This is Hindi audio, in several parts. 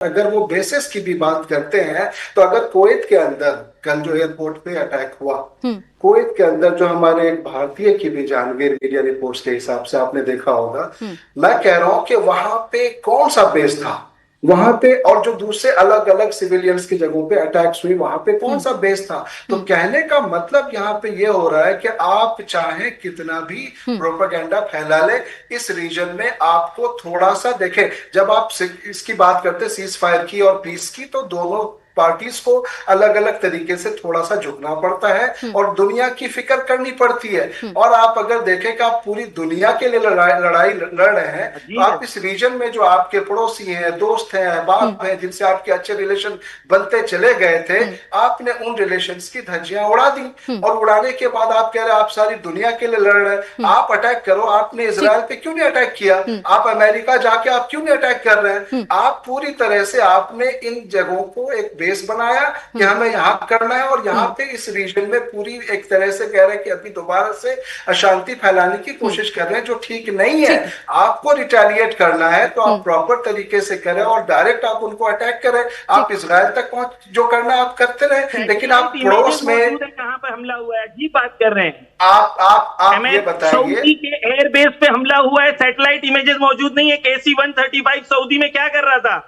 अगर वो बेसिस की भी बात करते हैं, तो अगर कुवैत के अंदर कल जो एयरपोर्ट पे अटैक हुआ, हम्म। कुवैत के अंदर जो हमारे एक भारतीय की भी जान गई, मीडिया रिपोर्ट्स के हिसाब से आपने देखा होगा। हम्म। मैं कह रहा हूं कि वहां पे कौन सा बेस था वहां पे, और जो दूसरे अलग अलग सिविलियंस की जगहों पे अटैक्स हुई, वहां पे कौन हम्म। सा बेस था। तो हम्म। कहने का मतलब यहाँ पे ये हो रहा है कि आप चाहे कितना भी हम्म। प्रोपेगेंडा फैला ले, इस रीजन में आपको थोड़ा सा देखें। जब आप इसकी बात करते हैं सीज फायर की और पीस की, तो दोनों पार्टीज को अलग अलग तरीके से थोड़ा सा झुकना पड़ता है हम्म। और दुनिया की फिक्र करनी पड़ती है। हम्म। और आप अगर देखें कि आप पूरी दुनिया के लिए लड़ाई लड़ रहे हैं, तो जी है। आप इस रीजन में जो आपके पड़ोसी हैं, दोस्त हैं, बाप हैं, जिनसे आपके अच्छे रिलेशन बनते चले गए थे, हम्म। आपने उन रिलेशंस की धज्जियां उड़ा दी। हम्म। और उड़ाने के बाद आप कह रहे हैं आप सारी दुनिया के लिए लड़ रहे हैं। हम्म। आप अटैक करो, आपने ठीक। इसराइल पे क्यों नहीं अटैक किया? हम्म। आप अमेरिका जाके आप क्यों नहीं अटैक कर रहे हैं? हम्म। आप पूरी तरह से आपने इन जगहों को एक बेस बनाया कि हमें यहाँ करना है, और यहाँ पे इस रीजन में पूरी एक तरह से कह रहे हैं कि अभी दोबारा से अशांति फैलाने की कोशिश कर रहे हैं, जो ठीक नहीं है। ठीक है। आपको रिटेलिएट करना है तो आप प्रॉपर तरीके से करें और डायरेक्ट आप उनको अटैक करें। आप इसराइल तक पहुंच जो करना है आप करते रहे, लेकिन आप पड़ोस में कहां पर हमला हुआ है जी बात कर रहे हैं। आप ये बताइए। सऊदी के एयरबेस पे हमला हुआ है, सैटेलाइट इमेजेस मौजूद नहीं है। KC-135 सऊदी में क्या कर रहा था?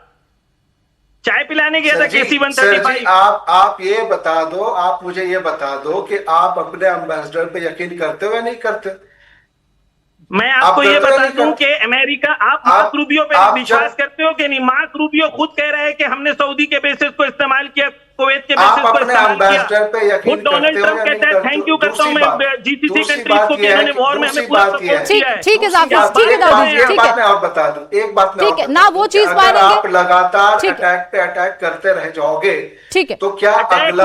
चाय पिलाने गया था KC-135। आप ये बता दो, आप मुझे ये बता दो कि आप अपने एम्बेसडर पे यकीन करते हो या नहीं करते? मैं आपको ये बता दूं करते? कि अमेरिका, आप मार्क रूबियो पे विश्वास करते हो कि नहीं? मार्क रूबियो खुद कह रहे हैं कि हमने सऊदी के बेसिस को इस्तेमाल किया, कुवैत के बेसिस को इस्तेमाल किया। खुद डोनाल्ड ट्रंप कहते हैं थैंक यू करता हूं मैं GCC कंट्रीज को कि इन्होंने वॉर में हमें पूरा सपोर्ट किया है। ठीक है साहब, ठीक है दाऊद जी, ठीक है। मैं और बता दूं, एक बात मैं ठीक है ना, वो चीज अगर मानेंगे। आप लगातार अटैक पे अटैक करते रह जाओगे, ठीक है, तो क्या अगला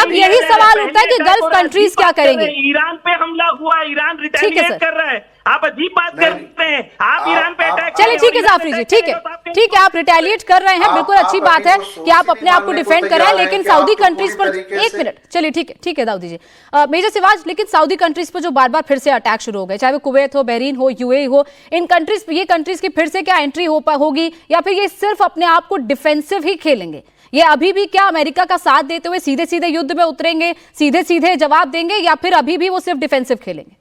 अब यही सवाल उठता है कि गल्फ कंट्रीज क्या करेंगे? ईरान पे हमला हुआ, ईरान रिटेलिएट कर रहा है। आप अजीब बात करते हैं, आप ईरान पे अटैक। चलिए ठीक है जाफरी जी, ठीक है, ठीक है, आप रिटेलिएट कर रहे हैं, बिल्कुल अच्छी बात है कि आप अपने आप को डिफेंड कर रहे हैं, लेकिन सऊदी कंट्रीज पर एक मिनट, चलिए ठीक है दाऊदी जी। मेजर सिवाज, लेकिन सऊदी कंट्रीज पर जो बार बार फिर से अटैक शुरू हो गए, चाहे वो कुवैत हो, बहरीन हो, UAE हो, इन कंट्रीज, ये कंट्रीज की फिर से क्या एंट्री होगी, या फिर ये सिर्फ अपने आप को डिफेंसिव ही खेलेंगे? ये अभी भी क्या अमेरिका का साथ देते हुए सीधे सीधे युद्ध में उतरेंगे, सीधे सीधे जवाब देंगे, या फिर अभी भी वो सिर्फ डिफेंसिव खेलेंगे?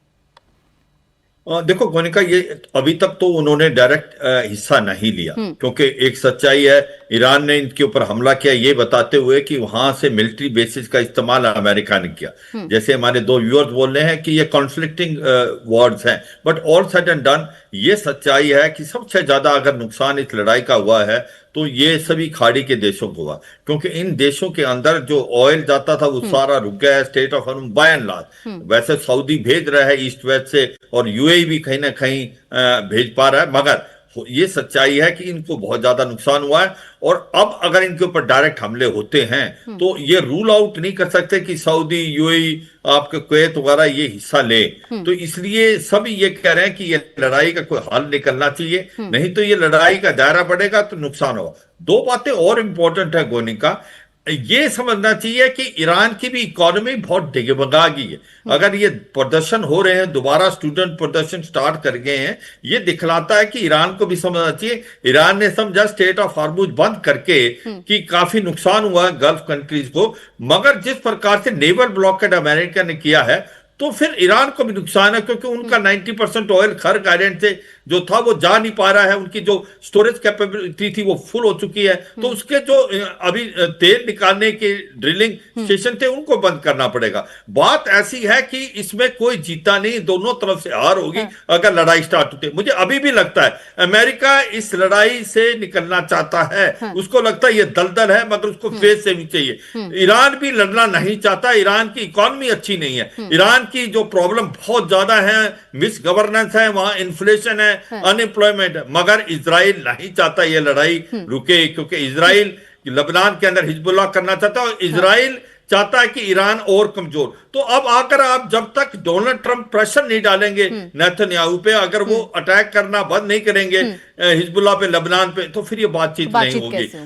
देखो गोनिका, ये अभी तक तो उन्होंने डायरेक्ट हिस्सा नहीं लिया, क्योंकि एक सच्चाई है, ईरान ने इनके ऊपर हमला किया ये बताते हुए कि वहां से मिलिट्री बेसिस का इस्तेमाल अमेरिका ने किया। जैसे हमारे दो व्यूअर्स बोल रहे हैं कि ये कॉन्फ्लिक्टिंग वर्ड्स हैं, but all said and done ये सच्चाई है कि सबसे ज्यादा अगर नुकसान इस लड़ाई का हुआ है तो ये सभी खाड़ी के देशों को हुआ, क्योंकि इन देशों के अंदर जो ऑयल जाता था वो सारा रुक गया है। Strait of Hormuz by and large, वैसे सऊदी भेज रहा है ईस्ट वेस्ट से, और UAE भी कहीं ना कहीं भेज पा रहा है, मगर ये सच्चाई है कि इनको बहुत ज्यादा नुकसान हुआ है। और अब अगर इनके ऊपर डायरेक्ट हमले होते हैं तो ये रूल आउट नहीं कर सकते कि सऊदी, UAE, आपके कुवैत वगैरह ये हिस्सा ले। तो इसलिए सभी ये कह रहे हैं कि ये लड़ाई का कोई हल निकलना चाहिए, नहीं तो ये लड़ाई का दायरा बढ़ेगा तो नुकसान होगा। दो बातें और इंपॉर्टेंट है गोनिका, ये समझना चाहिए कि ईरान की भी इकोनॉमी बहुत डिगमगा गई है। अगर ये प्रदर्शन हो रहे हैं, दोबारा स्टूडेंट प्रदर्शन स्टार्ट कर गए हैं, ये दिखलाता है कि ईरान को भी समझना चाहिए। ईरान ने समझा स्टेट ऑफ हॉर्मुज बंद करके कि काफी नुकसान हुआ है गल्फ कंट्रीज को, मगर जिस प्रकार से नेवल ब्लॉकेड अमेरिका ने किया है तो फिर ईरान को भी नुकसान है, क्योंकि उनका 90% ऑयल खर्क आइलैंड से जो था वो जा नहीं पा रहा है, उनकी जो स्टोरेज कैपेबिलिटी थी वो फुल हो चुकी है। तो उसके जो अभी तेल निकालने के ड्रिलिंग स्टेशन थे उनको बंद करना पड़ेगा। बात ऐसी है कि इसमें कोई जीता नहीं, दोनों तरफ से हार होगी अगर लड़ाई स्टार्ट होती है। मुझे अभी भी लगता है अमेरिका इस लड़ाई से निकलना चाहता है, उसको लगता है ये दलदल है मगर उसको फेस से भी चाहिए। ईरान भी लड़ना नहीं चाहता, ईरान की इकोनॉमी अच्छी नहीं है, ईरान की जो प्रॉब्लम बहुत ज्यादा है, मिस गवर्नेंस है, वहां इन्फ्लेशन है, अनएम्प्लॉयमेंट है, मगर इजराइल नहीं चाहता ये लड़ाई रुके, क्योंकि इजराइल लबनान के अंदर हिजबुल्लाह करना चाहता है और इजराइल चाहता है कि ईरान और कमजोर। तो अब आकर आप जब तक डोनाल्ड ट्रंप प्रेशर नहीं डालेंगे नेतन्याहू पे, अगर वो अटैक करना बंद नहीं करेंगे हिजबुल्लाह पे, लबनान पे, तो फिर ये बातचीत नहीं होगी।